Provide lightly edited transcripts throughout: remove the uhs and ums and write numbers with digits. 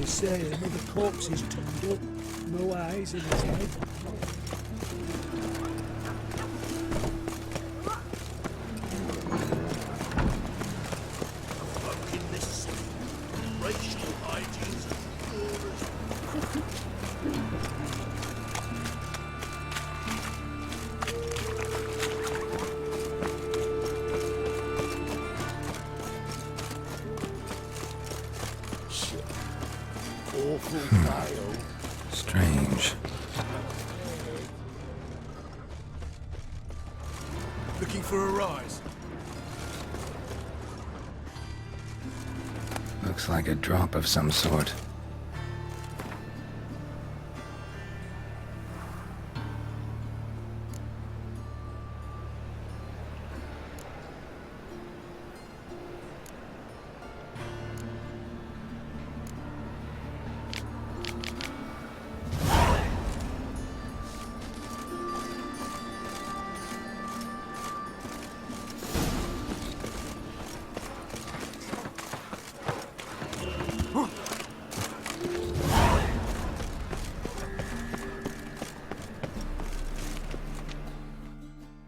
the same. The corpse is turned up. No eyes in his head. Strange. Looking for a rise. Looks like a drop of some sort.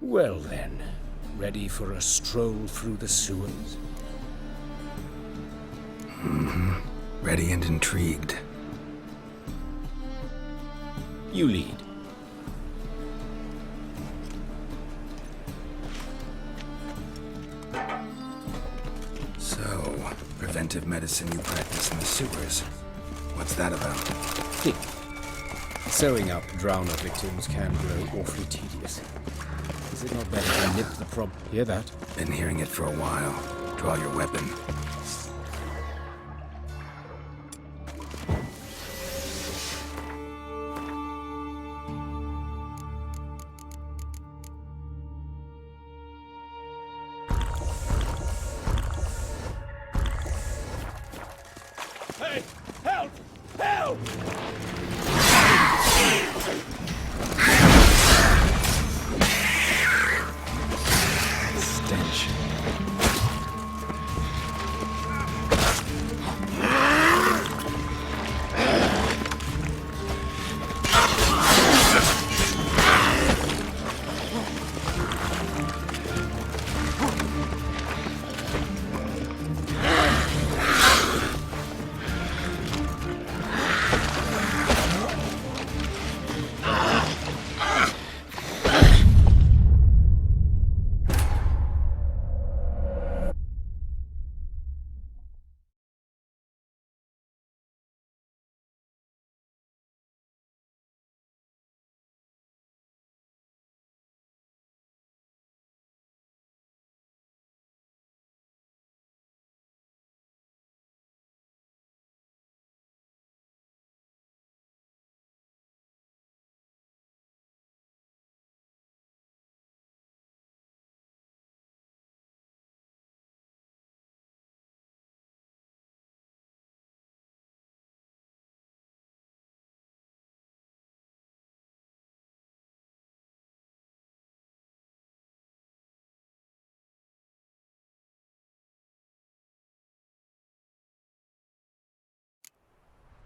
Well then, ready for a stroll through the sewers? Ready and intrigued. You lead. So, preventive medicine you practice in the sewers. What's that about? Think. Sewing up drowner victims can grow awfully tedious. Is it not better to nip the problem? Hear that? Been hearing it for a while. Draw your weapon. Hey! Help! Help! Stench.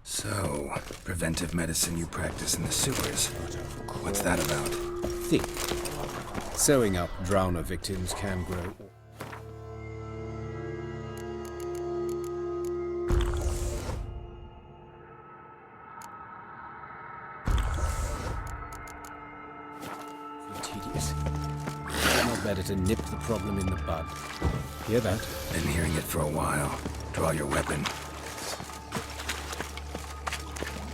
So, preventive medicine you practice in the sewers. What's that about? Think. Sewing up drowner victims can grow. Tedious. It's not better to nip the problem in the bud. Hear that? Been hearing it for a while. Draw your weapon.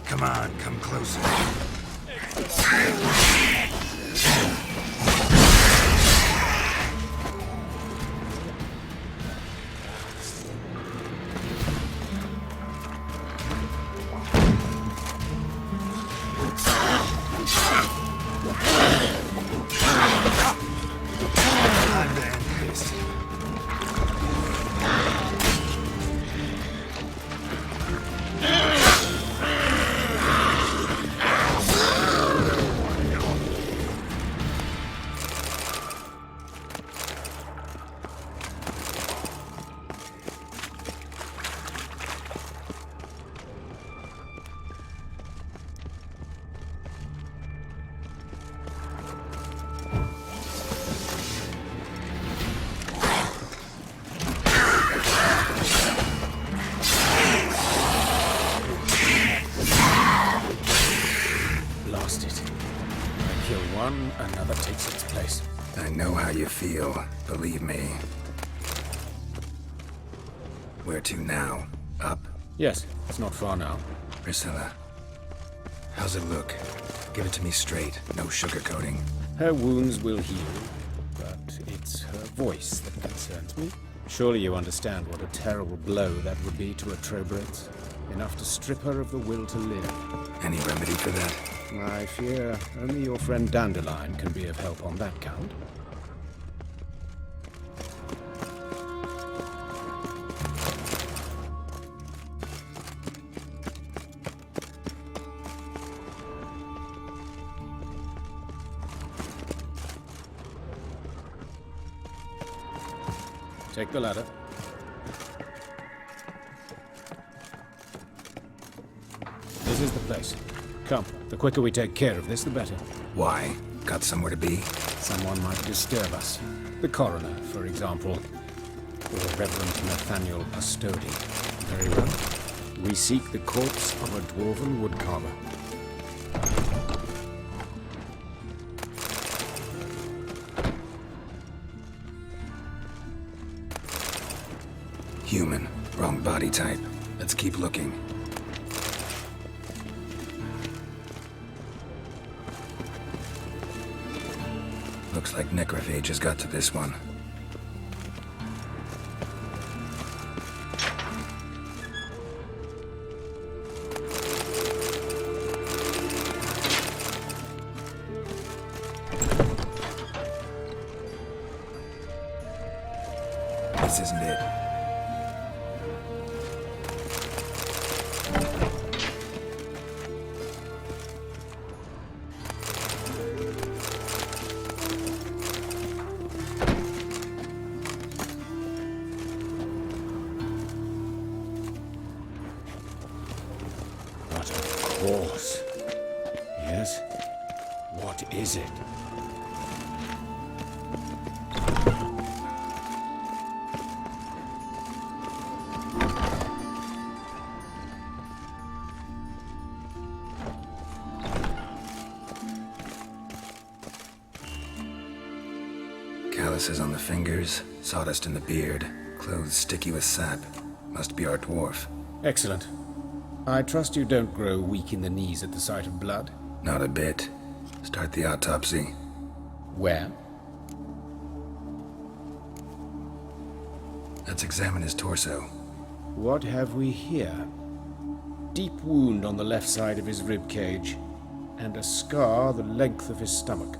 Come on, come closer. takes its place. I know how you feel, believe me. Where to now? Up? Yes, it's not far now. Priscilla, how's it look? Give it to me straight, no sugarcoating. Her wounds will heal, but it's her voice that concerns me. Surely you understand what a terrible blow that would be to a Trowbridge. Enough to strip her of the will to live. Any remedy for that? I fear only your friend Dandelion can be of help on that count. Take the ladder. This is the place. Come, the quicker we take care of this, the better. Why? Got somewhere to be? Someone might disturb us. The coroner, for example. Or Reverend Nathaniel Pastodi. Very well. We seek the corpse of a dwarven woodcarver. Human. Wrong body type. Let's keep looking. Looks like necrophage has got to this one. This isn't it. But of course. Yes? What is it? Calluses on the fingers, sawdust in the beard, clothes sticky with sap. Must be our dwarf. Excellent. I trust you don't grow weak in the knees at the sight of blood. Not a bit. Start the autopsy. Where? Let's examine his torso. What have we here? Deep wound on the left side of his rib cage, and a scar the length of his stomach.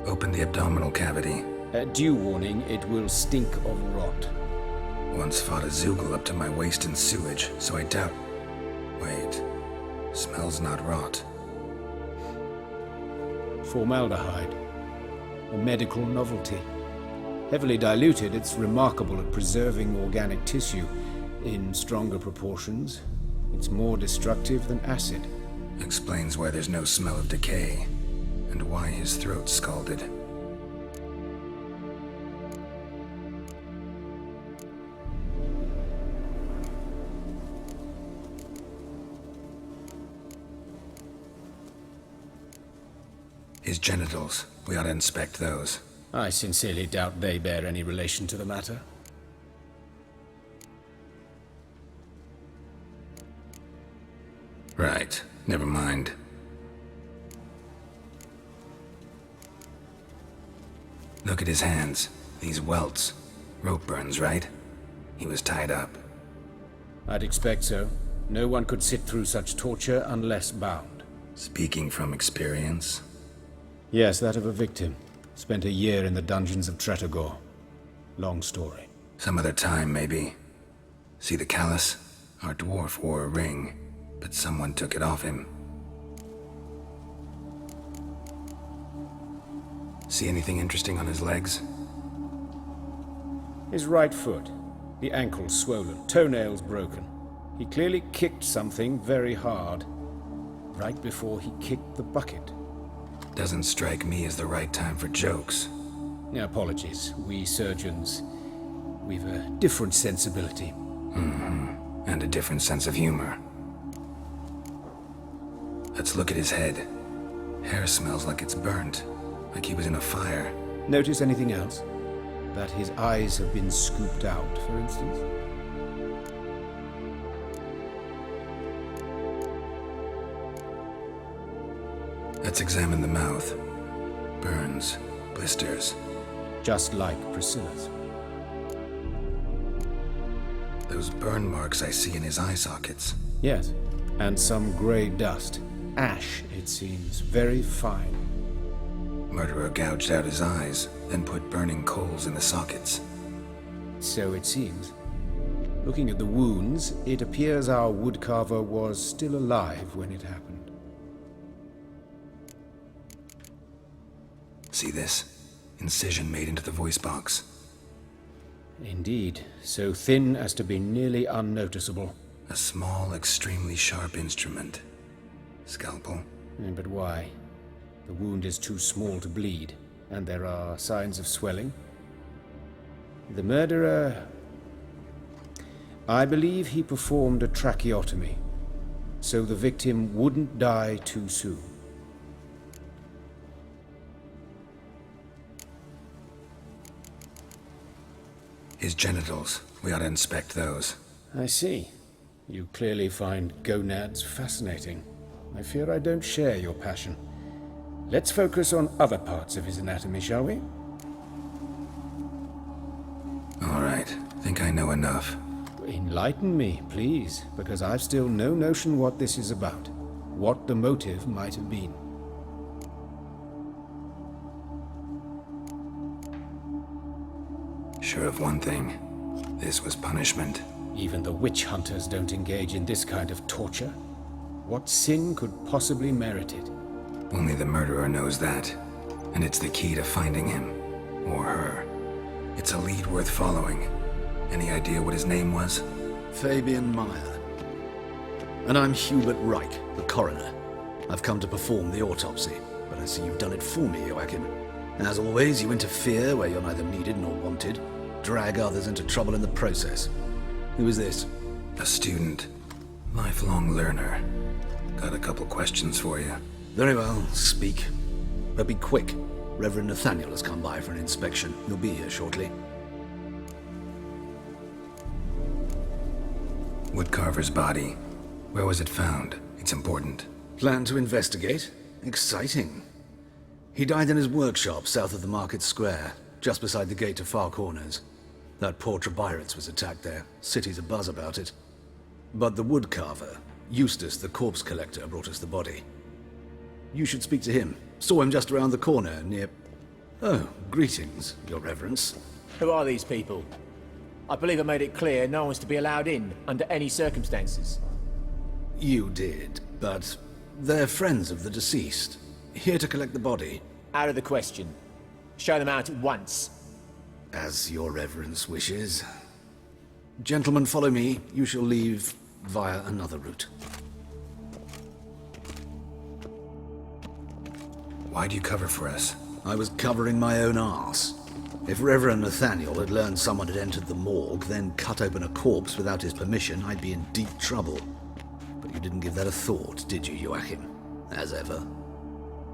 Open the abdominal cavity. Due warning, it will stink of rot. Once fought a Zoogle up to my waist in sewage, so I doubt... Wait. Smells not rot. Formaldehyde. A medical novelty. Heavily diluted, it's remarkable at preserving organic tissue. In stronger proportions, it's more destructive than acid. Explains why there's no smell of decay, and why his throat's scalded. His genitals. We ought to inspect those. I sincerely doubt they bear any relation to the matter. Right. Never mind. Look at his hands. These welts. Rope burns, right? He was tied up. I'd expect so. No one could sit through such torture unless bound. Speaking from experience. Yes, that of a victim. Spent a year in the dungeons of Tretogor. Long story. Some other time, maybe. See the callus? Our dwarf wore a ring, but someone took it off him. See anything interesting on his legs? His right foot. The ankle swollen, toenails broken. He clearly kicked something very hard. Right before he kicked the bucket. Doesn't strike me as the right time for jokes. Apologies. We surgeons, we've a different sensibility. And a different sense of humor. Let's look at his head. Hair smells like it's burnt, like he was in a fire. Notice anything else? That his eyes have been scooped out, for instance? Let's examine the mouth. Burns, blisters. Just like Priscilla's. Those burn marks I see in his eye sockets. Yes, and some grey dust. Ash, it seems, very fine. Murderer gouged out his eyes, then put burning coals in the sockets. So it seems. Looking at the wounds, it appears our woodcarver was still alive when it happened. See this? Incision made into the voice box. Indeed, so thin as to be nearly unnoticeable. A small, extremely sharp instrument. Scalpel. But why? The wound is too small to bleed, and there are signs of swelling. The murderer... I believe he performed a tracheotomy, so the victim wouldn't die too soon. His genitals. We ought to inspect those. I see. You clearly find gonads fascinating. I fear I don't share your passion. Let's focus on other parts of his anatomy, shall we? All right. Think I know enough. Enlighten me, please, because I've still no notion what this is about. What the motive might have been. Sure of one thing. This was punishment. Even the witch hunters don't engage in this kind of torture. What sin could possibly merit it? Only the murderer knows that. And it's the key to finding him. Or her. It's a lead worth following. Any idea what his name was? Fabian Meyer. And I'm Hubert Reich, the coroner. I've come to perform the autopsy, but I see you've done it for me, Joachim. As always, you interfere where you're neither needed nor wanted. Drag others into trouble in the process. Who is this? A student. Lifelong learner. Got a couple questions for you. Very well, speak. But be quick. Reverend Nathaniel has come by for an inspection. He'll be here shortly. Woodcarver's body. Where was it found? It's important. Plan to investigate? Exciting. He died in his workshop south of the market square, just beside the gate to Far Corners. That poor Trebirates was attacked there. City's abuzz about it. But the woodcarver, Eustace the corpse collector, brought us the body. You should speak to him. Saw him just around the corner near... Oh, greetings, Your Reverence. Who are these people? I believe I made it clear no one's to be allowed in under any circumstances. You did, but they're friends of the deceased. Here to collect the body. Out of the question. Show them out at once. As Your Reverence wishes. Gentlemen, follow me. You shall leave via another route. Why'd you cover for us? I was covering my own arse. If Reverend Nathaniel had learned someone had entered the morgue, then cut open a corpse without his permission, I'd be in deep trouble. But you didn't give that a thought, did you, Joachim? As ever.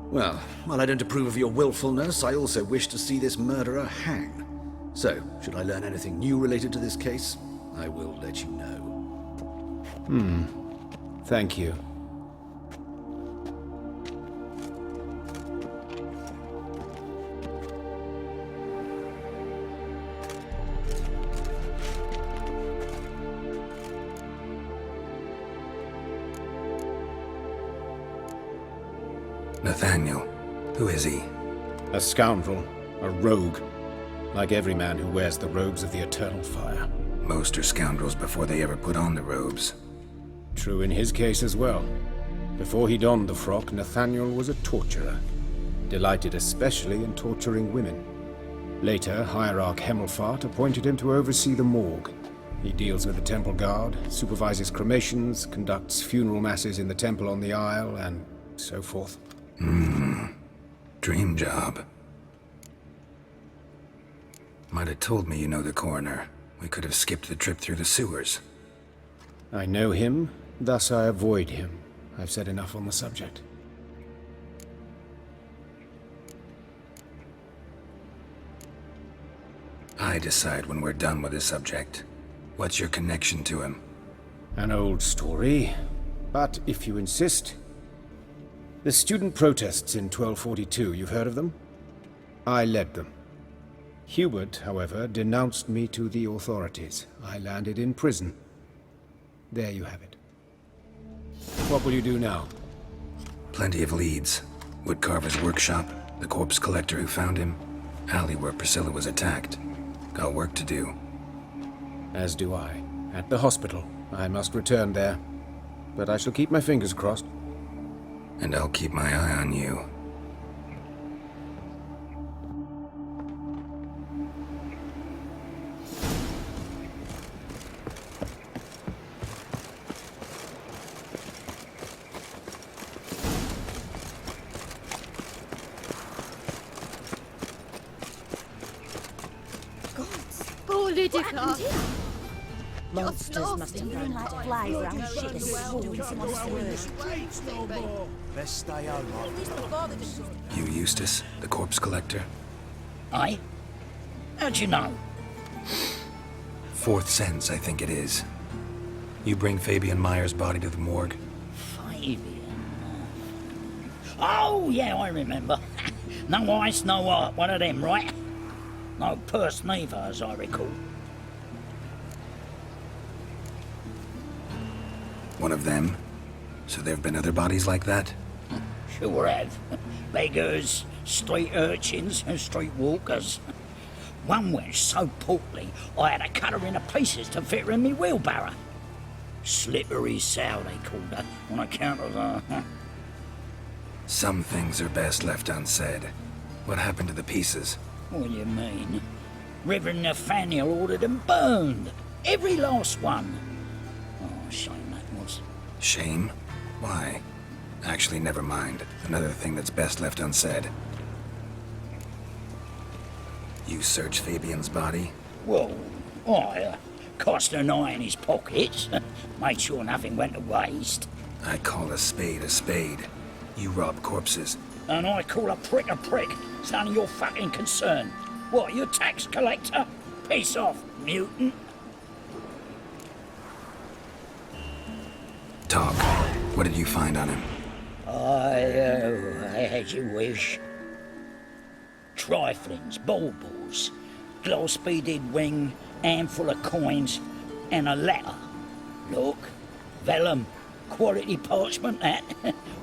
Well, while I don't approve of your willfulness, I also wish to see this murderer hang. So, should I learn anything new related to this case, I will let you know. Thank you. Nathaniel. Who is he? A scoundrel. A rogue. Like every man who wears the robes of the Eternal Fire. Most are scoundrels before they ever put on the robes. True in his case as well. Before he donned the frock, Nathaniel was a torturer. Delighted especially in torturing women. Later, Hierarch Hemmelfart appointed him to oversee the morgue. He deals with the temple guard, supervises cremations, conducts funeral masses in the temple on the Isle, and so forth. Dream job. Might have told me you know the coroner. We could have skipped the trip through the sewers. I know him, thus I avoid him. I've said enough on the subject. I decide when we're done with the subject. What's your connection to him? An old story, but if you insist. The student protests in 1242, you've heard of them? I led them. Hubert, however, denounced me to the authorities. I landed in prison. There you have it. What will you do now? Plenty of leads. Woodcarver's workshop, the corpse collector who found him, alley where Priscilla was attacked. Got work to do. As do I. At the hospital. I must return there. But I shall keep my fingers crossed. And I'll keep my eye on you. Poor Lydica. Monsters must have run like flies around shit and swarms monsters. Best stay home. You Eustace, the corpse collector? Aye? How'd you know? Fourth sense, I think it is. You bring Fabian Meyer's body to the morgue? Fabian. Oh, yeah, I remember. No ice, no art, one of them, right? No purse neither, as I recall. One of them? So there've been other bodies like that? Sure have. Beggars, street urchins, and street walkers. One went so portly, I had to cut her into pieces to fit her in me wheelbarrow. Slippery sow, they called her, on account of her. Some things are best left unsaid. What happened to the pieces? What do you mean? Reverend Nathaniel ordered them burned. Every last one. Oh, shame that was. Shame? Why? Actually, never mind. Another thing that's best left unsaid. You searched Fabian's body? Well, I cast an eye in his pockets. Made sure nothing went to waste. I call a spade a spade. You rob corpses. And I call a prick a prick. It's none of your fucking concern. What, you tax collector? Piss off, mutant. Talk. What did you find on him? As you wish. Triflings, baubles, gloss-beaded ring, handful of coins, and a letter. Look, vellum, quality parchment, that.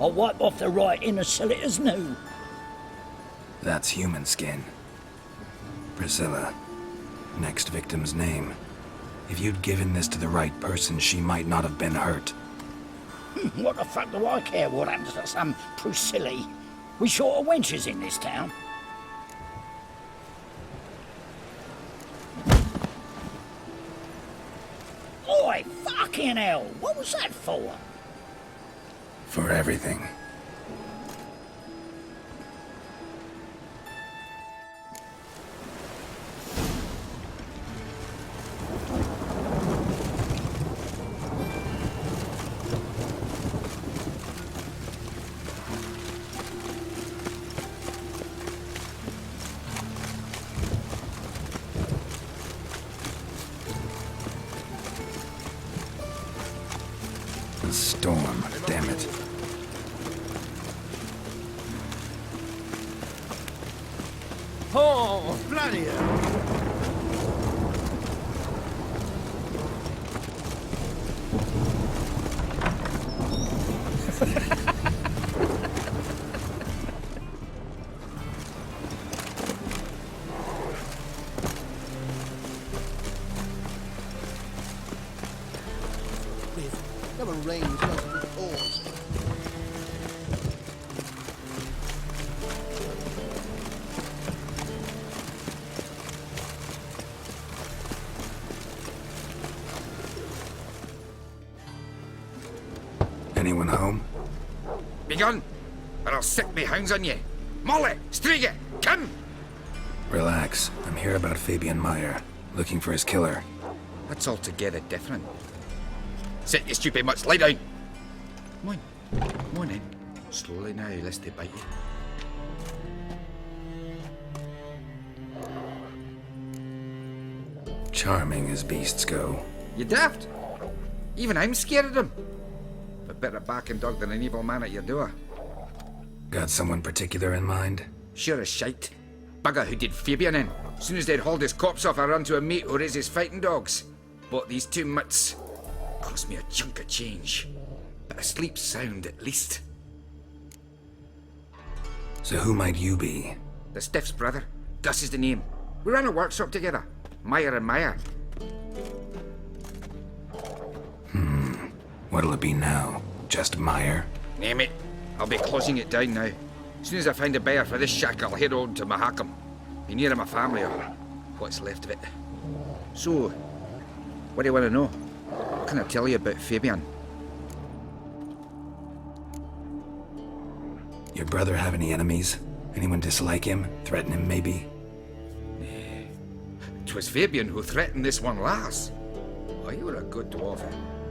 I'll wipe off the writing and sell it as new. That's human skin. Priscilla. Next victim's name. If you'd given this to the right person, she might not have been hurt. What the fuck do I care what happens to some Priscilla? We short of wenches in this town. Oi, fucking hell! What was that for? For everything. A storm, damn it. Oh, bloody hell. Never rains doesn't it pause. Anyone home? Begun, or I'll set me hounds on you. Molly, Striga, come! Relax. I'm here about Fabian Meyer, looking for his killer. That's altogether different. Sit, you stupid mutts, lie down. Come on. Come on in. Slowly now, lest they bite you. Charming as beasts go. You daft? Even I'm scared of them. A better backing dog than an evil man at your door. Got someone particular in mind? Sure as shite. Bugger who did Fabian in. Soon as they'd hauled his corpse off, I ran to a mate who raises fighting dogs. Bought these 2 mutts. Cost me a chunk of change. But I sleep sound at least. So who might you be? The Stiff's brother. Gus is the name. We ran a workshop together. Meyer and Meyer. What'll it be now? Just Meyer? Name it. I'll be closing it down now. As soon as I find a buyer for this shack, I'll head on to Mahakam. Be near my family or what's left of it. So, what do you want to know? What can I tell you about Fabian? Your brother have any enemies? Anyone dislike him? Threaten him, maybe? 'Twas Fabian who threatened this one last. Oh, you were a good dwarf.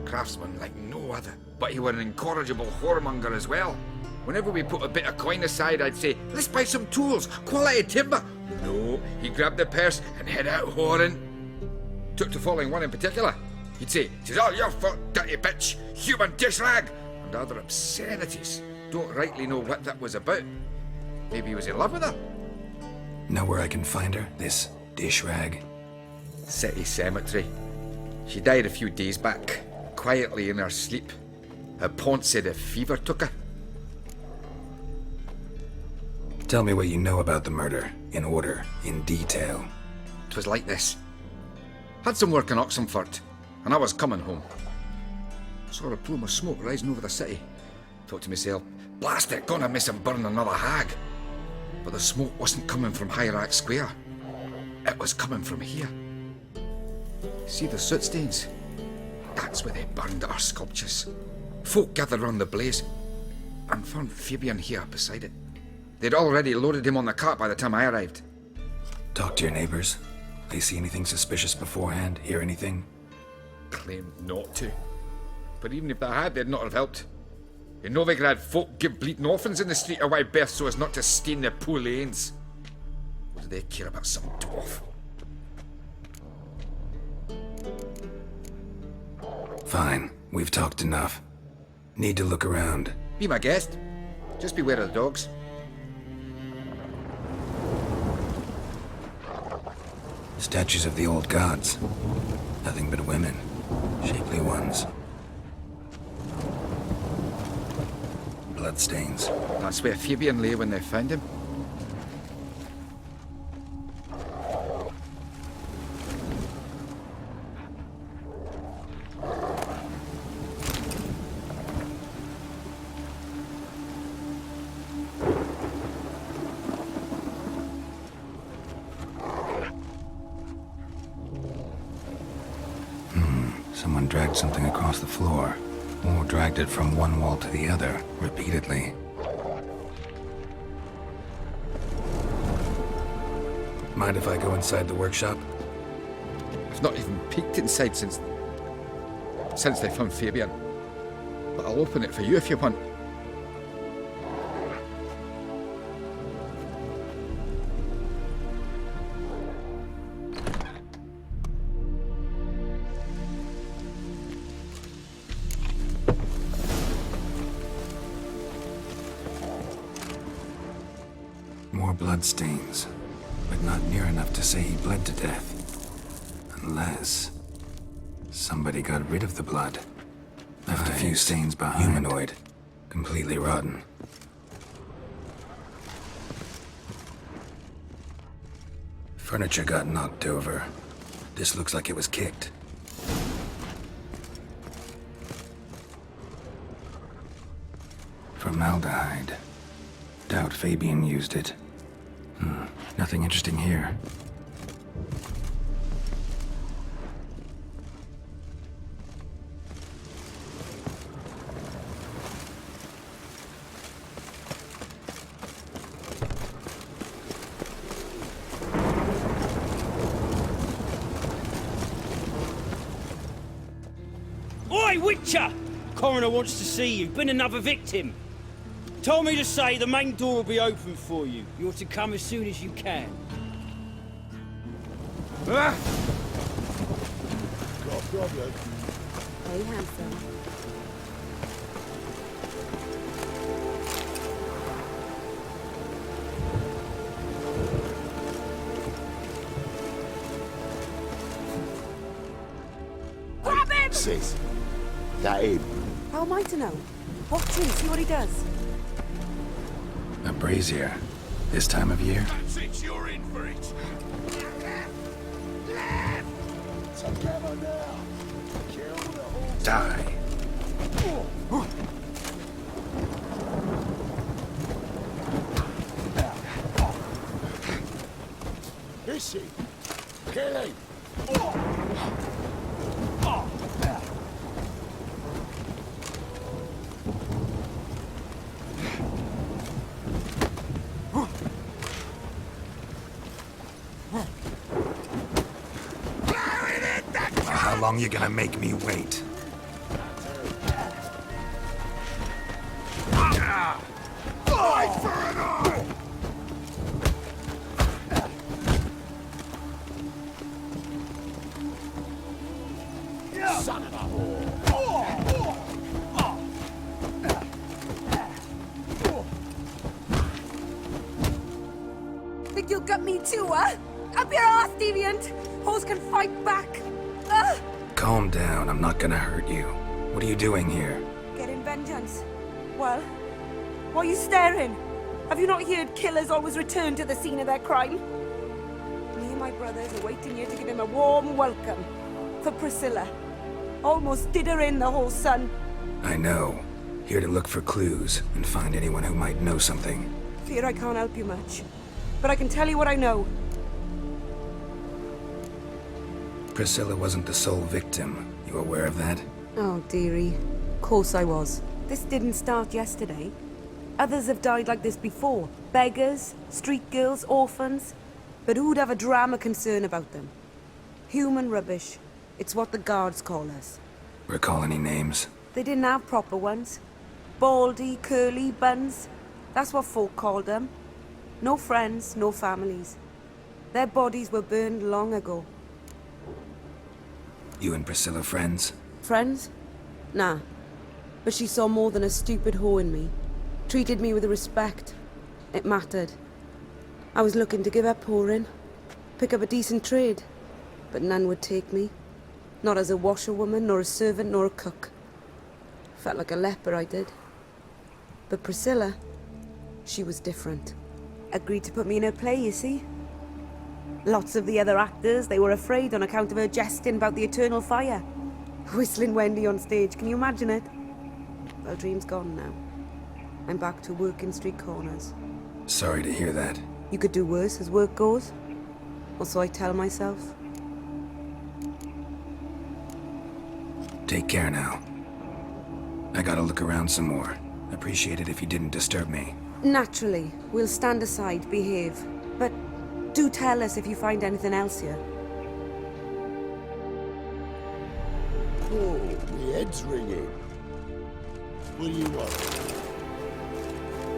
Craftsman like no other. But you were an incorrigible whoremonger as well. Whenever we put a bit of coin aside, I'd say, let's buy some tools, quality timber. No, he grabbed the purse and head out whoring. Took to following one in particular. He'd say, "'Tis all your fault, dirty bitch, human dish rag," and other obscenities. Don't rightly know what that was about. Maybe he was in love with her. Know where I can find her? This dish rag? City cemetery. She died a few days back, quietly in her sleep. Her pont said a fever took her. Tell me what you know about the murder, in order, in detail. 'Twas like this. Had some work in Oxenford, and I was coming home. Saw a plume of smoke rising over the city. Thought to myself, blast it, gonna miss and burn another hag. But the smoke wasn't coming from Hierarch Square. It was coming from here. See the soot stains? That's where they burned our sculptures. Folk gathered round the blaze and found Fabian here beside it. They'd already loaded him on the cart by the time I arrived. Talk to your neighbors. They see anything suspicious beforehand? Hear anything? Claimed not to. But even if they had, they'd not have helped. In Novigrad, folk give bleeding orphans in the street a wide berth so as not to stain their poor lanes. What do they care about some dwarf? Fine. We've talked enough. Need to look around. Be my guest. Just beware of the dogs. Statues of the old gods. Nothing but women. Shapely ones. Bloodstains. That's where Fabian lay when they found him. Someone dragged something across the floor, or dragged it from one wall to the other, repeatedly. Mind if I go inside the workshop? I've not even peeked inside since they found Fabian. But I'll open it for you if you want. More bloodstains, but not near enough to say he bled to death. Unless somebody got rid of the blood. Left a few stains behind. Humanoid. Completely rotten. Furniture got knocked over. This looks like it was kicked. Formaldehyde. Doubt Fabian used it. Nothing interesting here. Oi, Witcher! Coroner wants to see you. Been another victim. Told me to say the main door will be open for you. You're to come as soon as you can. Got a problem. Hey, handsome. Grab him! Sis, that him? How am I to know? Watch him, see what he does. A brazier. This time of year? That's it, you're in for it. Together now. Kill the whole... Die. Is he? Kill him. How long you gonna make me wait? Fight for an eye! Son of a whore! Think you'll get me too, huh? Up your ass, deviant! Hoes can fight back! Calm down, I'm not gonna hurt you. What are you doing here? Getting vengeance. Well, why are you staring? Have you not heard killers always return to the scene of their crime? Me and my brothers are waiting here to give him a warm welcome. For Priscilla. Almost did her in, the whole son. I know. Here to look for clues and find anyone who might know something. Fear I can't help you much. But I can tell you what I know. Priscilla wasn't the sole victim. You aware of that? Oh, dearie. Of course I was. This didn't start yesterday. Others have died like this before. Beggars, street girls, orphans. But who'd have a drama concern about them? Human rubbish. It's what the guards call us. Recall any names? They didn't have proper ones. Baldy, curly, buns. That's what folk called them. No friends, no families. Their bodies were burned long ago. You and Priscilla friends? Friends? Nah. But she saw more than a stupid whore in me. Treated me with respect. It mattered. I was looking to give up whoring. Pick up a decent trade. But none would take me. Not as a washerwoman, nor a servant, nor a cook. Felt like a leper, I did. But Priscilla, she was different. Agreed to put me in her play, you see. Lots of the other actors, they were afraid on account of her jesting about the eternal fire. Whistling Wendy on stage, can you imagine it? Well, dream's gone now. I'm back to working street corners. Sorry to hear that. You could do worse as work goes. Or so I tell myself. Take care now. I gotta look around some more. Appreciate it if you didn't disturb me. Naturally, we'll stand aside, behave. But do tell us if you find anything else here. Oh, my head's ringing. What do you want?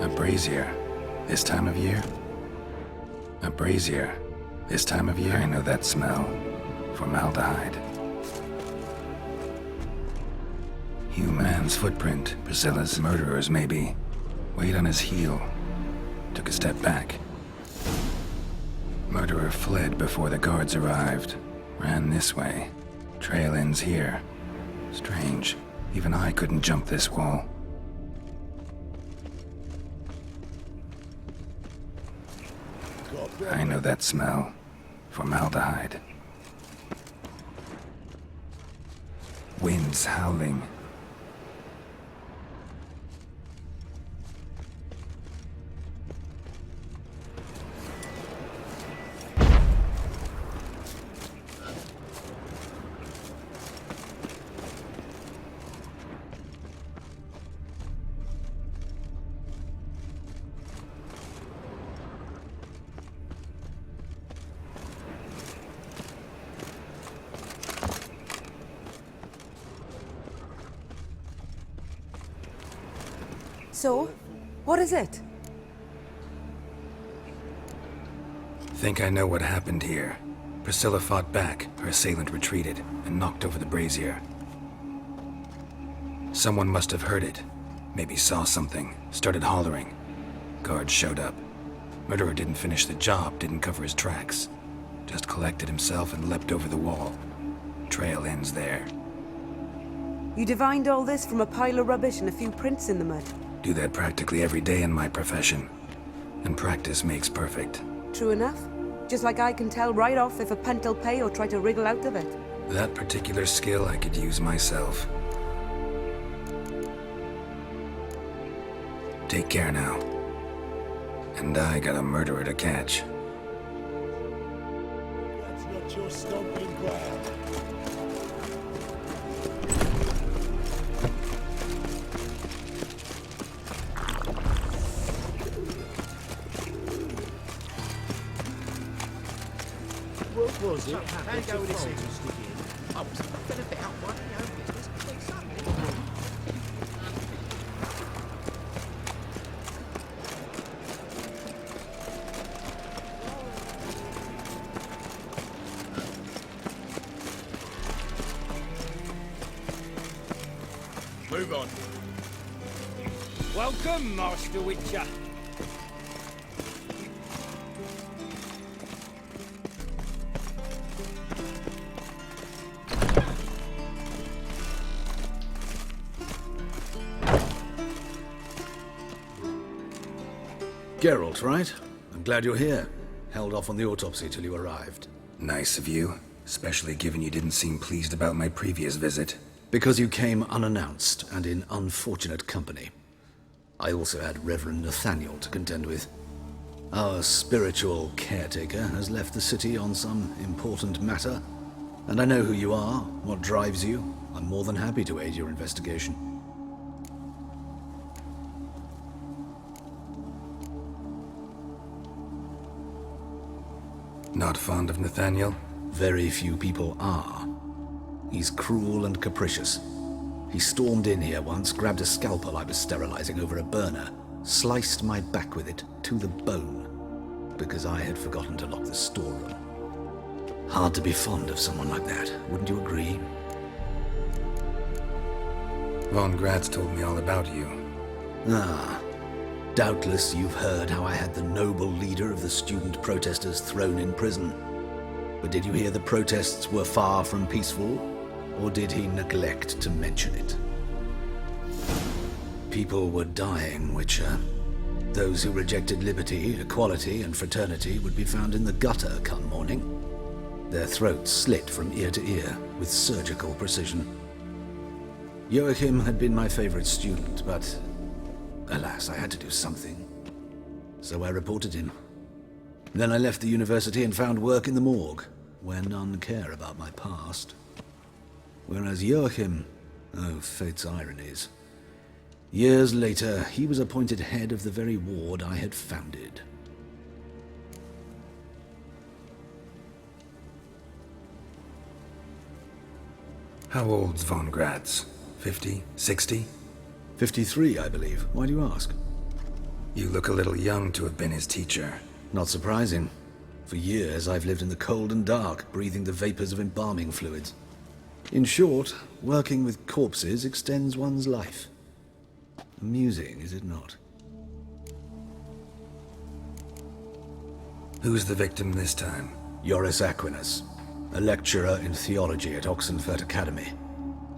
A brazier. This time of year? A brazier. This time of year? I know that smell. Formaldehyde. Human's footprint. Priscilla's murderer's, maybe. Weighed on his heel. Took a step back. Murderer fled before the guards arrived. Ran this way. Trail ends here. Strange. Even I couldn't jump this wall. I know that smell. Formaldehyde. Winds howling. So, what is it? Think I know what happened here. Priscilla fought back, her assailant retreated, and knocked over the brazier. Someone must have heard it. Maybe saw something, started hollering. Guards showed up. Murderer didn't finish the job, didn't cover his tracks. Just collected himself and leapt over the wall. Trail ends there. You divined all this from a pile of rubbish and a few prints in the mud. Do that practically every day in my profession. And practice makes perfect. True enough. Just like I can tell right off if a pent'll pay or try to wriggle out of it. That particular skill I could use myself. Take care now. And I got a murderer to catch. That's not your stomping ground. What was it? How you go with this engine sticky? I was going to bit out one of your own business. Complete something. Move on. Welcome, Master Witcher. Geralt, right? I'm glad you're here. Held off on the autopsy till you arrived. Nice of you, especially given you didn't seem pleased about my previous visit. Because you came unannounced and in unfortunate company. I also had Reverend Nathaniel to contend with. Our spiritual caretaker has left the city on some important matter, and I know who you are, what drives you. I'm more than happy to aid your investigation. Not fond of Nathaniel? Very few people are. He's cruel and capricious. He stormed in here once, grabbed a scalpel I was sterilizing over a burner, sliced my back with it to the bone, because I had forgotten to lock the storeroom. Hard to be fond of someone like that, wouldn't you agree? Von Gratz told me all about you. Ah, doubtless you've heard how I had the noble leader of the student protesters thrown in prison. But did you hear the protests were far from peaceful? Or did he neglect to mention it? People were dying, Witcher. Those who rejected liberty, equality, and fraternity would be found in the gutter come morning. Their throats slit from ear to ear with surgical precision. Joachim had been my favorite student, but alas, I had to do something. So I reported him. Then I left the university and found work in the morgue, where none care about my past. Whereas Joachim, oh, fate's ironies. Years later, he was appointed head of the very ward I had founded. How old's Von Gratz? 50? 60? 53, I believe. Why do you ask? You look a little young to have been his teacher. Not surprising. For years, I've lived in the cold and dark, breathing the vapors of embalming fluids. In short, working with corpses extends one's life. Amusing, is it not? Who's the victim this time? Joris Aquinas, a lecturer in theology at Oxenfurt Academy.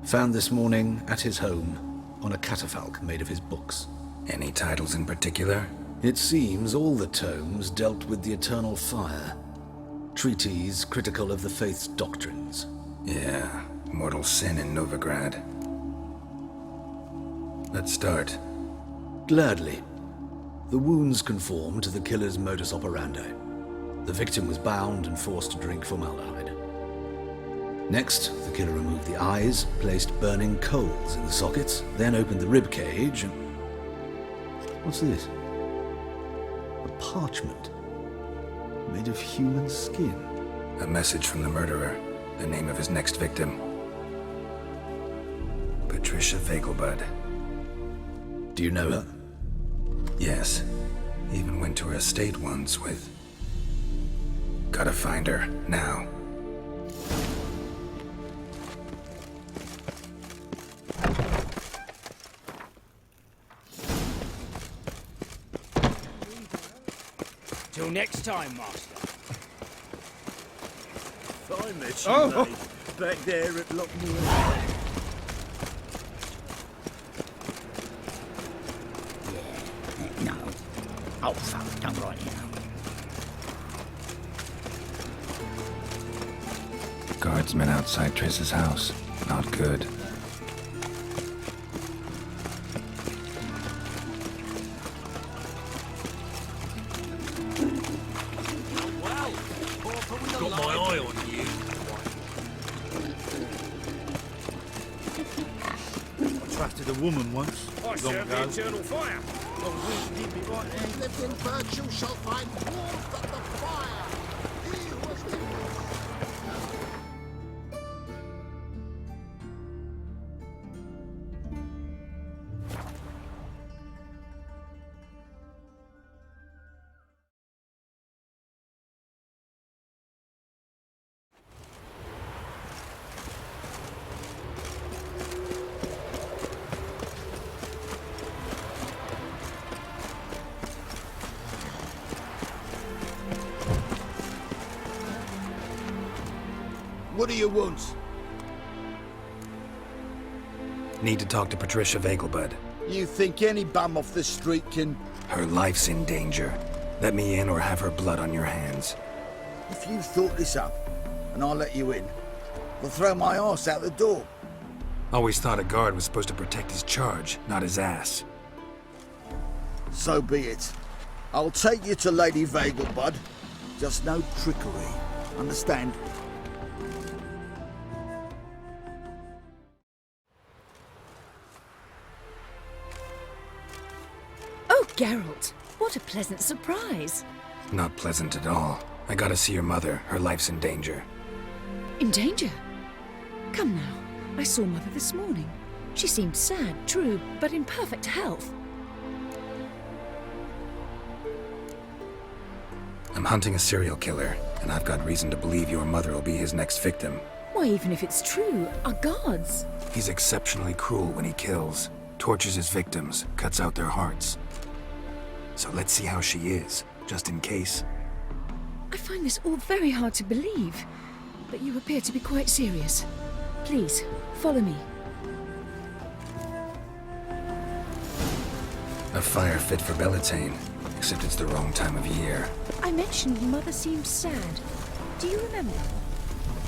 Found this morning at his home on a catafalque made of his books. Any titles in particular? It seems all the tomes dealt with the eternal fire. Treatises critical of the faith's doctrines. Yeah, mortal sin in Novigrad. Let's start. Gladly. The wounds conform to the killer's modus operandi. The victim was bound and forced to drink formaldehyde. Next, the killer removed the eyes, placed burning coals in the sockets, then opened the rib cage and... What's this? A parchment. Made of human skin. A message from the murderer. The name of his next victim. Patricia Vegelbud. Do you know her? Yes. Even went to her estate once with... Gotta find her, now. Till next time, Master. I met you, mate. Back there at Lockmore. No. Oh, fuck, don't write it now. Guardsmen outside Triss's house. Not good. Got my eye on you. I trusted a woman once. I long served the ago. eternal fire. Lived in Virtue shall find warmth at the fire. He who has What do you want? Need to talk to Patricia Vegelbud. You think any bum off the street can... Her life's in danger. Let me in or have her blood on your hands. If you thought this up, and I'll let you in, I'll throw my arse out the door. Always thought a guard was supposed to protect his charge, not his ass. So be it. I'll take you to Lady Vegelbud. Just no trickery. Understand? Oh, Geralt, what a pleasant surprise. Not pleasant at all. I gotta see your mother. Her life's in danger. In danger? Come now, I saw Mother this morning. She seemed sad, true, but in perfect health. I'm hunting a serial killer, and I've got reason to believe your mother will be his next victim. Why, even if it's true, our guards. He's exceptionally cruel when he kills, tortures his victims, cuts out their hearts. So let's see how she is, just in case. I find this all very hard to believe, but you appear to be quite serious. Please, follow me. A fire fit for Bellatane, except it's the wrong time of year. I mentioned Mother seemed sad. Do you remember?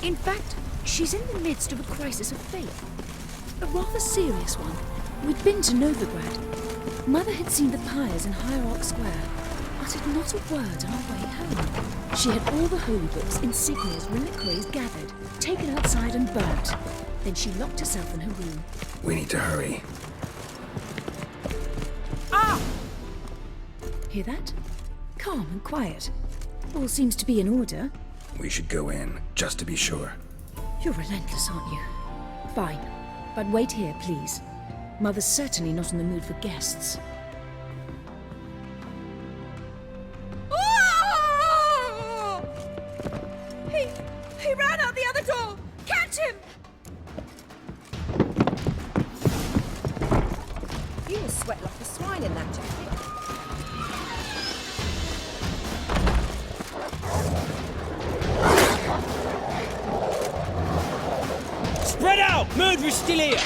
In fact, she's in the midst of a crisis of faith. A rather serious one. We'd been to Novigrad. Mother had seen the pyres in Hierarch Square, uttered not a word on our way home. She had all the holy books, insignias, reliquaries gathered, taken outside and burnt. Then she locked herself in her room. We need to hurry. Ah! Hear that? Calm and quiet. All seems to be in order. We should go in, just to be sure. You're relentless, aren't you? Fine. But wait here, please. Mother's certainly not in the mood for guests. Oh! He ran out the other door! Catch him! You will sweat like a swine in that jacket. Spread out! Murderer's still here!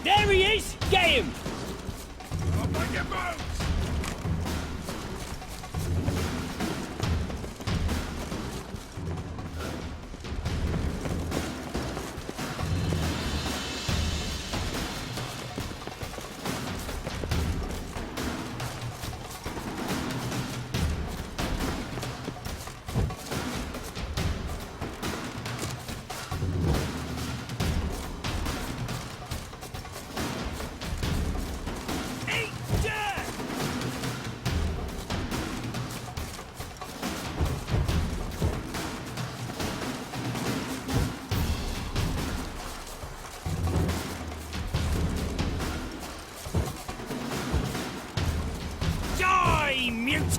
There he is! Get him! Up on your boats!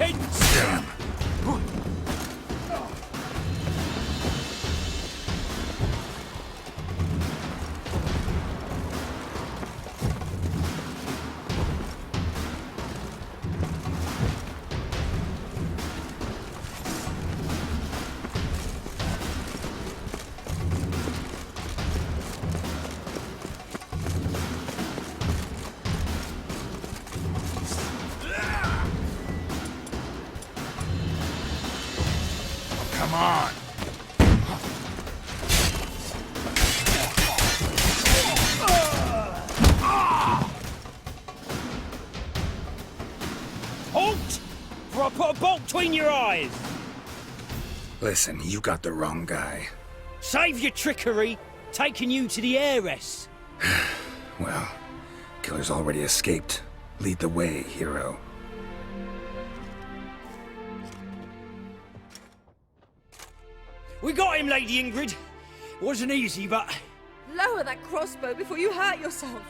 tense! Damn. Come on! Halt! Or I'll put a bolt between your eyes! Listen, you got the wrong guy. Save your trickery, taking you to the heiress. Well, killer's already escaped. Lead the way, hero. We got him, Lady Ingrid. Wasn't easy, but... Lower that crossbow before you hurt yourself.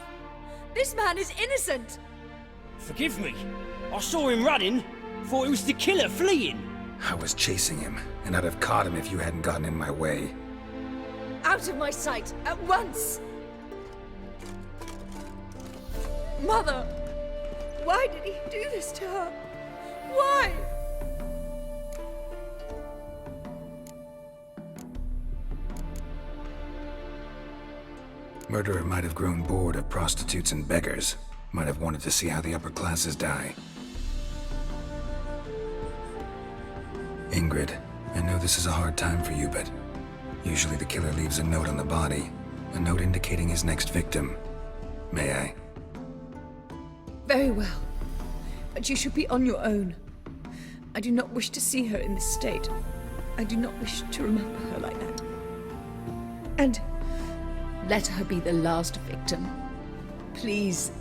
This man is innocent. Forgive me. I saw him running. Thought it was the killer fleeing. I was chasing him, and I'd have caught him if you hadn't gotten in my way. Out of my sight, at once! Mother! Why did he do this to her? Why? Murderer might have grown bored of prostitutes and beggars. Might have wanted to see how the upper classes die. Ingrid, I know this is a hard time for you, but usually the killer leaves a note on the body. A note indicating his next victim. May I? Very well. But you should be on your own. I do not wish to see her in this state. I do not wish to remember her like that. And let her be the last victim. Please.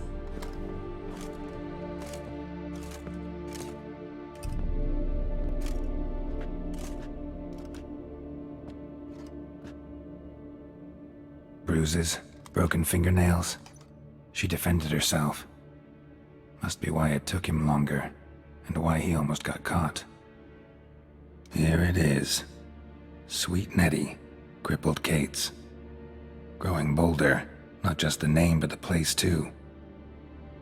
Bruises, broken fingernails. She defended herself. Must be why it took him longer, and why he almost got caught. Here it is. Sweet Nettie, crippled Kate's. Growing bolder, not just the name but the place too.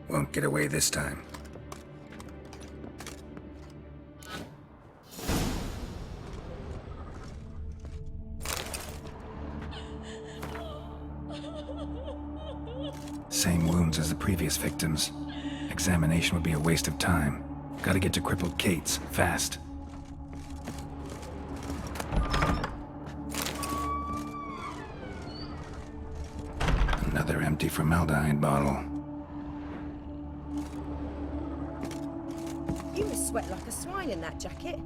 Won't get away this time. Same wounds as the previous victims. Examination would be a waste of time. Gotta get to crippled Kate's, fast. Another empty formaldehyde bottle. You must sweat like a swine in that jacket.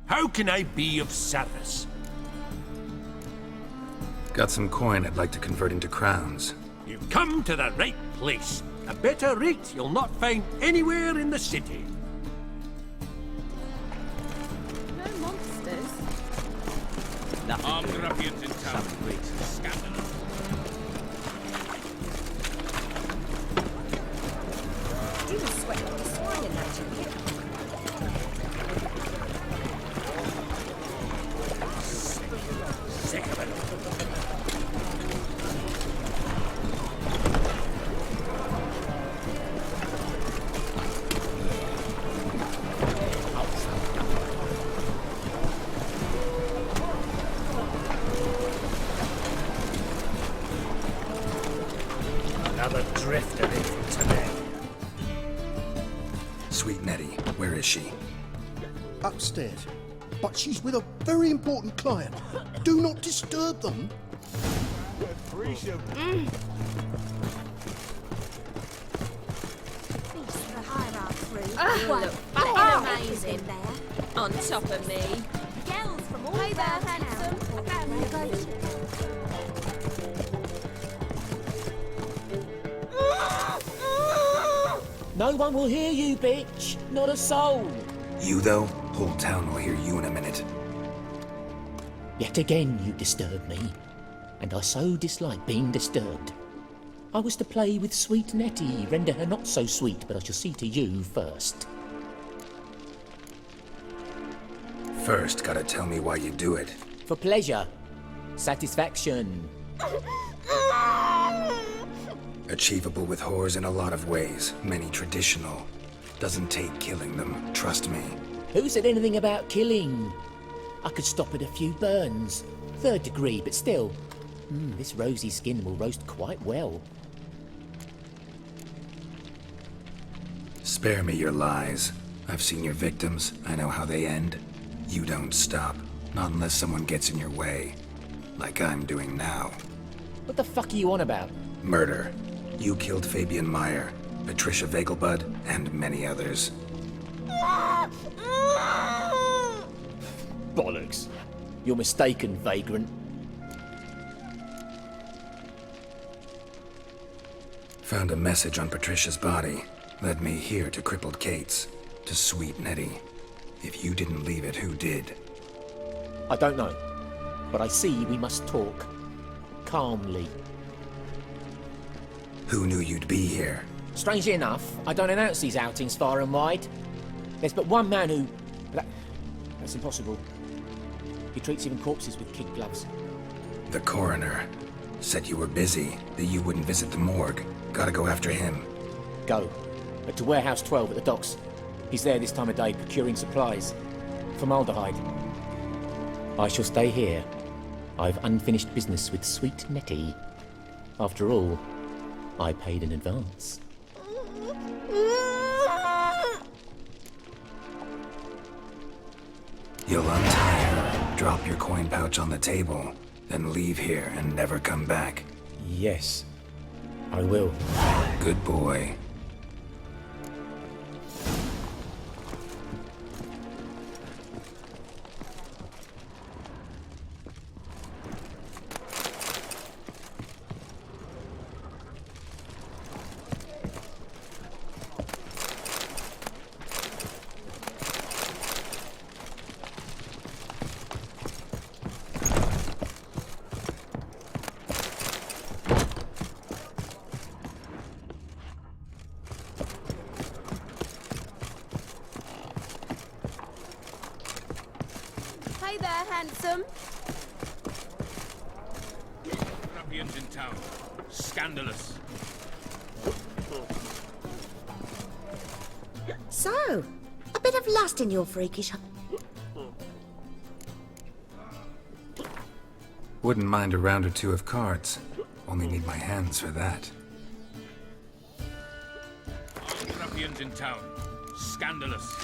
How can I be of service? Got some coin I'd like to convert into crowns. You've come to the right place. A better rate you'll not find anywhere in the city. No monsters. Armed ruffians in town. Scandalous. You were sweating like a swine in that jacket. Sick of it. Another drifter in from today. Sweet Nettie, where is she? Upstairs. But she's with a very important client. Do not disturb them. Look, fucking amazing. On top of me. Girls from all hey there, handsome. No one will hear you, bitch. Not a soul. You, though? Whole town will hear you in a minute. Yet again you disturb me, and I so dislike being disturbed. I was to play with sweet Nettie, render her not so sweet, but I shall see to you first. First, gotta tell me why you do it. For pleasure. Satisfaction. Achievable with whores in a lot of ways, many traditional. Doesn't take killing them, trust me. Who said anything about killing? I could stop at a few burns. 3rd degree, but still. This rosy skin will roast quite well. Spare me your lies. I've seen your victims, I know how they end. You don't stop, not unless someone gets in your way. Like I'm doing now. What the fuck are you on about? Murder. You killed Fabian Meyer, Patricia Vegelbud, and many others. Bollocks. You're mistaken, vagrant. Found a message on Patricia's body. Led me here to crippled Kate's. To sweet Nettie. If you didn't leave it, who did? I don't know. But I see we must talk. Calmly. Who knew you'd be here? Strangely enough, I don't announce these outings far and wide. There's but one man who... That's impossible. He treats even corpses with kid gloves. The coroner. Said you were busy, that you wouldn't visit the morgue. Gotta go after him. Go. But to Warehouse 12 at the docks. He's there this time of day procuring supplies. Formaldehyde. I shall stay here. I've unfinished business with sweet Nettie. After all, I paid in advance. You'll untie her, drop your coin pouch on the table, then leave here and never come back. Yes, I will. Good boy. Hey there, handsome. Ruffians in town. Scandalous. So, a bit of lust in your freakish... Wouldn't mind a round or two of cards. Only need my hands for that. Armed ruffians in town. Scandalous.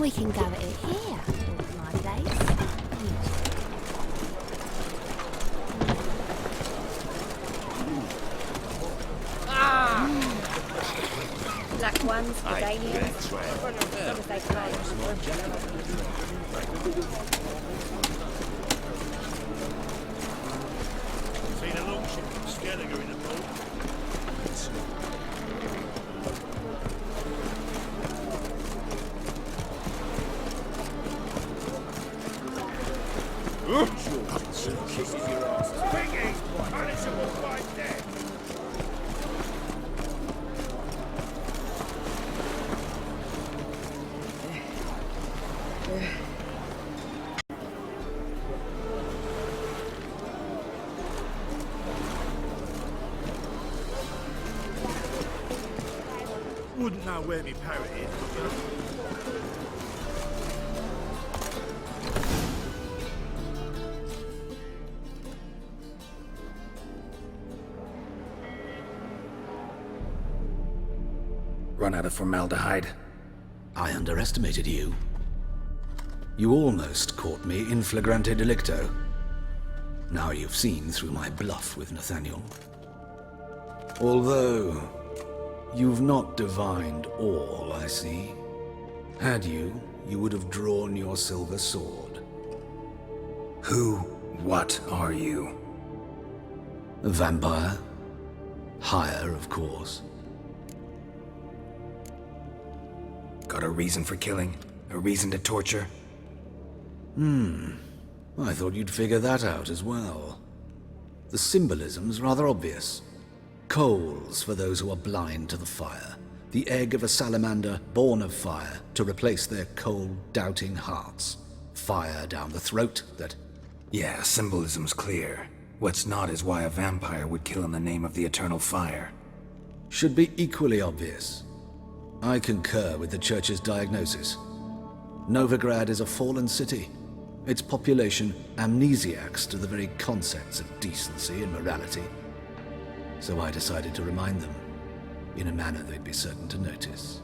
We can go at it here, my place. Black ones, Medallions. Not if they play. Seen a longship from Skelliger in the port. Wouldn't know where me parrot is, would you? Run out of formaldehyde. I underestimated you. You almost caught me in flagrante delicto. Now you've seen through my bluff with Nathaniel. Although, you've not divined all, I see. Had you, you would have drawn your silver sword. What are you? A vampire. Higher, of course. Got a reason for killing? A reason to torture? I thought you'd figure that out as well. The symbolism's rather obvious. Coals for those who are blind to the fire. The egg of a salamander born of fire to replace their cold, doubting hearts. Fire down the throat that... Yeah, symbolism's clear. What's not is why a vampire would kill in the name of the eternal fire. should be equally obvious. I concur with the Church's diagnosis. Novigrad is a fallen city. Its population amnesiacs to the very concepts of decency and morality. So I decided to remind them, in a manner they'd be certain to notice.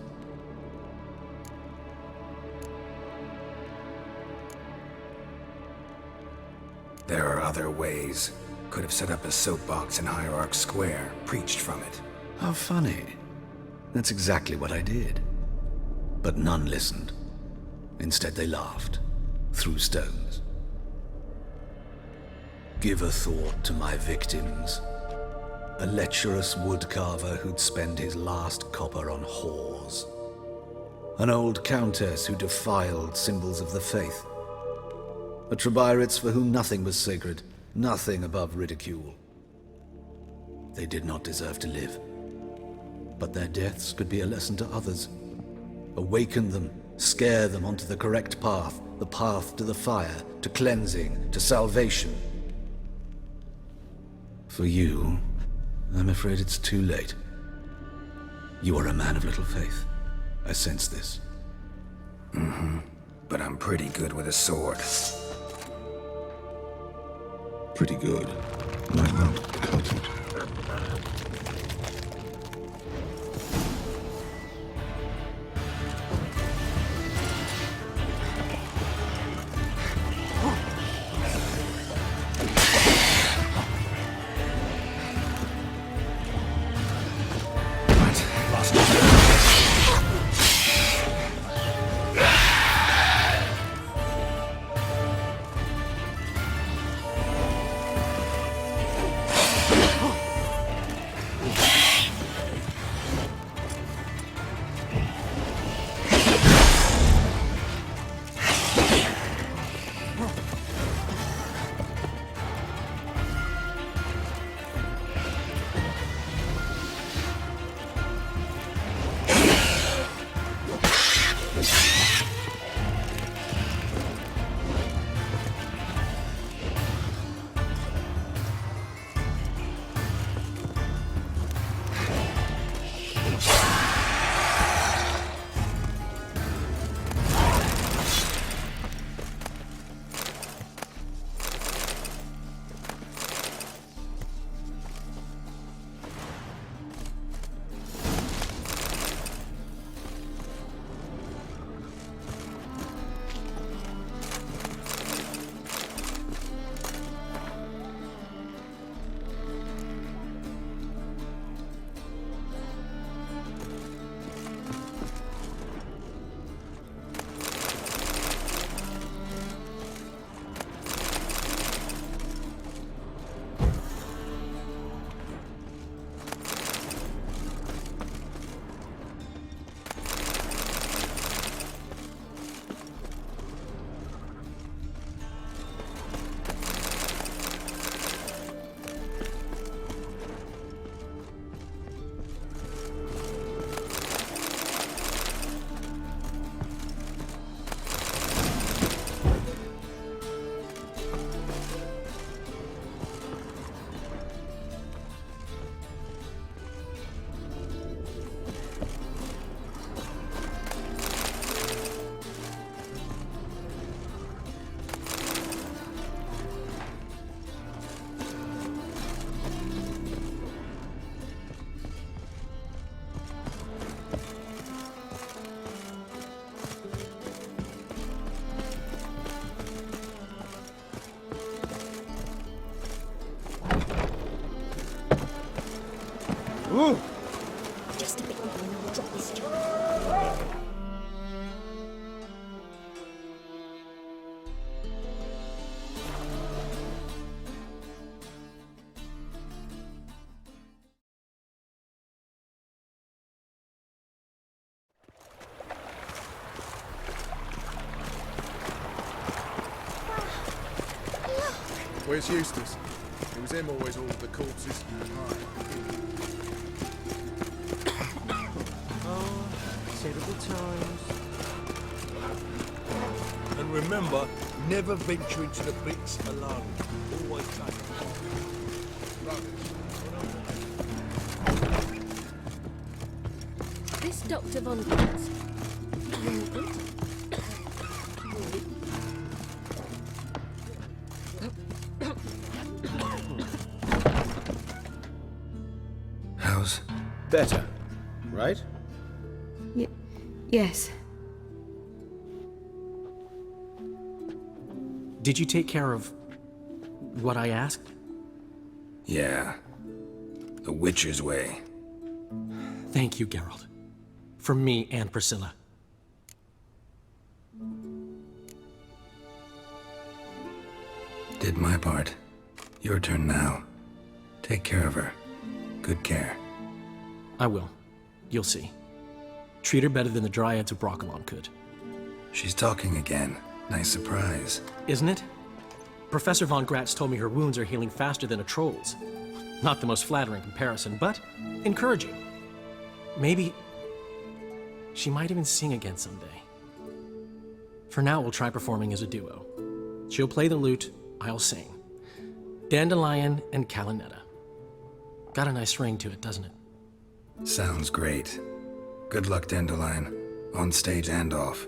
There are other ways. Could have set up a soapbox in Hierarch Square, preached from it. How funny. That's exactly what I did. But none listened. Instead they laughed, threw stones. Give a thought to my victims. A lecherous woodcarver who'd spend his last copper on whores. An old countess who defiled symbols of the faith. A Trebyrites for whom nothing was sacred, nothing above ridicule. They did not deserve to live. But their deaths could be a lesson to others. Awaken them, scare them onto the correct path, the path to the fire, to cleansing, to salvation. For you, I'm afraid it's too late. You are a man of little faith. I sense this. But I'm pretty good with a sword. Pretty good. Might not cut it. Ooh. Just a bit more and I'll drop this job. Where's Eustace? It was him always ordered the corpses. Oh, terrible times. And remember, never venture into the pits alone. Always take This Dr. Von Gratz. How's... Better, right? Yes. Did you take care of what I asked? Yeah. The Witcher's way. Thank you, Geralt. From me and Priscilla. Did my part. Your turn now. Take care of her. Good care. I will. You'll see. Treat her better than the Dryads of Broccolon could. She's talking again. Nice surprise. Isn't it? Professor Von Gratz told me her wounds are healing faster than a troll's. Not the most flattering comparison, but encouraging. Maybe she might even sing again someday. For now, we'll try performing as a duo. She'll play the lute, I'll sing. Dandelion and Calinetta. Got a nice ring to it, doesn't it? Sounds great. Good luck, Dandelion. On stage and off.